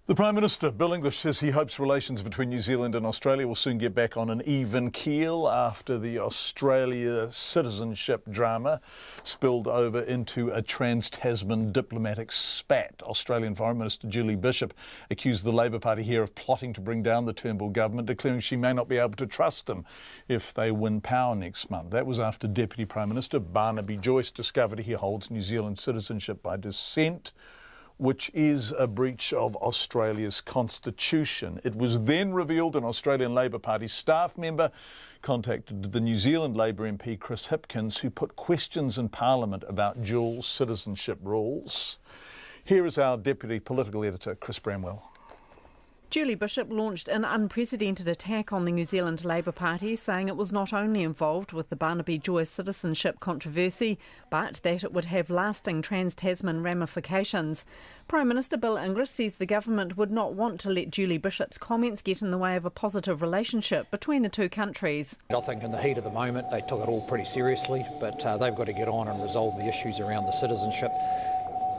The Prime Minister, Bill English, says he hopes relations between New Zealand and Australia will soon get back on an even keel after the Australia citizenship drama spilled over into a Trans Tasman diplomatic spat. Australian Foreign Minister Julie Bishop accused the Labor Party here of plotting to bring down the Turnbull government, declaring she may not be able to trust them if they win power next month. That was after Deputy Prime Minister Barnaby Joyce discovered he holds New Zealand citizenship by descent, which is a breach of Australia's constitution. It was then revealed an Australian Labor Party staff member contacted the New Zealand Labor MP Chris Hipkins, who put questions in Parliament about dual citizenship rules. Here is our Deputy Political Editor, Chris Bramwell. Julie Bishop launched an unprecedented attack on the New Zealand Labor Party, saying it was not only involved with the Barnaby Joyce citizenship controversy, but that it would have lasting Trans Tasman ramifications. Prime Minister Bill English says the government would not want to let Julie Bishop's comments get in the way of a positive relationship between the two countries. I think in the heat of the moment they took it all pretty seriously, but they've got to get on and resolve the issues around the citizenship.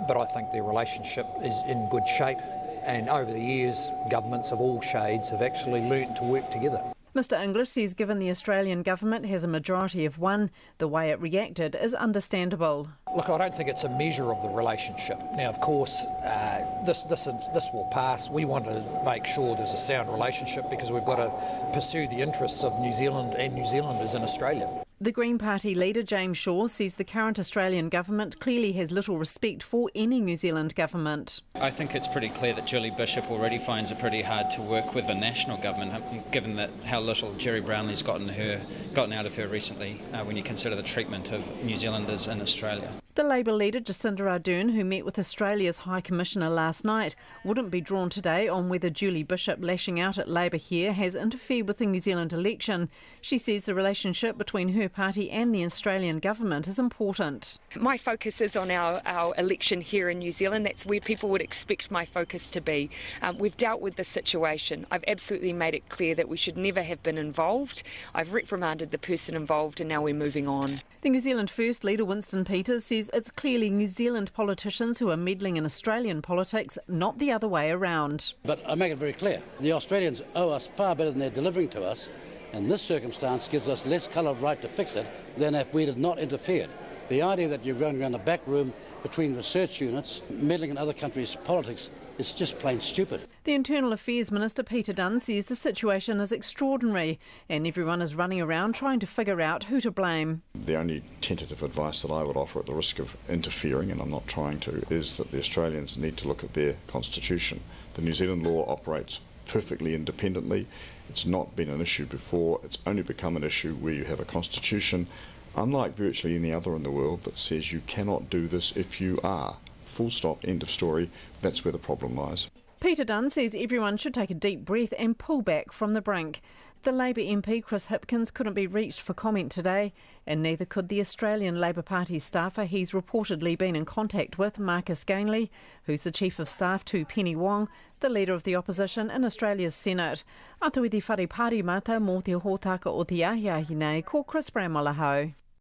But I think their relationship is in good shape. And over the years, governments of all shades have actually learnt to work together. Mr English says given the Australian government has a majority of one, the way it reacted is understandable. Look, I don't think it's a measure of the relationship. Now, of course, this will pass. We want to make sure there's a sound relationship because we've got to pursue the interests of New Zealand and New Zealanders in Australia. The Green Party leader, James Shaw, says the current Australian government clearly has little respect for any New Zealand government. I think it's pretty clear that Julie Bishop already finds it pretty hard to work with the national government, given that how little Jerry Brownlee's gotten out of her recently, when you consider the treatment of New Zealanders in Australia. The Labour leader, Jacinda Ardern, who met with Australia's High Commissioner last night, wouldn't be drawn today on whether Julie Bishop lashing out at Labour here has interfered with the New Zealand election. She says the relationship between her party and the Australian government is important. My focus is on our election here in New Zealand. That's where people would expect my focus to be. We've dealt with the situation. I've absolutely made it clear that we should never have been involved. I've reprimanded the person involved and now we're moving on. The New Zealand First leader, Winston Peters, says it's clearly New Zealand politicians who are meddling in Australian politics, not the other way around. But I make it very clear, the Australians owe us far better than they're delivering to us, and this circumstance gives us less colour of right to fix it than if we had not interfered. The idea that you're going around the back room between research units, meddling in other countries' politics, is just plain stupid. The Internal Affairs Minister Peter Dunn says the situation is extraordinary and everyone is running around trying to figure out who to blame. The only tentative advice that I would offer at the risk of interfering, and I'm not trying to, is that the Australians need to look at their constitution. The New Zealand law operates perfectly independently. It's not been an issue before. It's only become an issue where you have a constitution, unlike virtually any other in the world, that says you cannot do this if you are. Full stop, end of story. That's where the problem lies. Peter Dunn says everyone should take a deep breath and pull back from the brink. The Labor MP Chris Hipkins couldn't be reached for comment today, and neither could the Australian Labor Party staffer he's reportedly been in contact with, Marcus Gainley, who's the Chief of Staff to Penny Wong, the Leader of the Opposition in Australia's Senate. Atu i te whare pārimata mō te hōtaka o te ahiahi nei, ko Chris Bramwell ahau.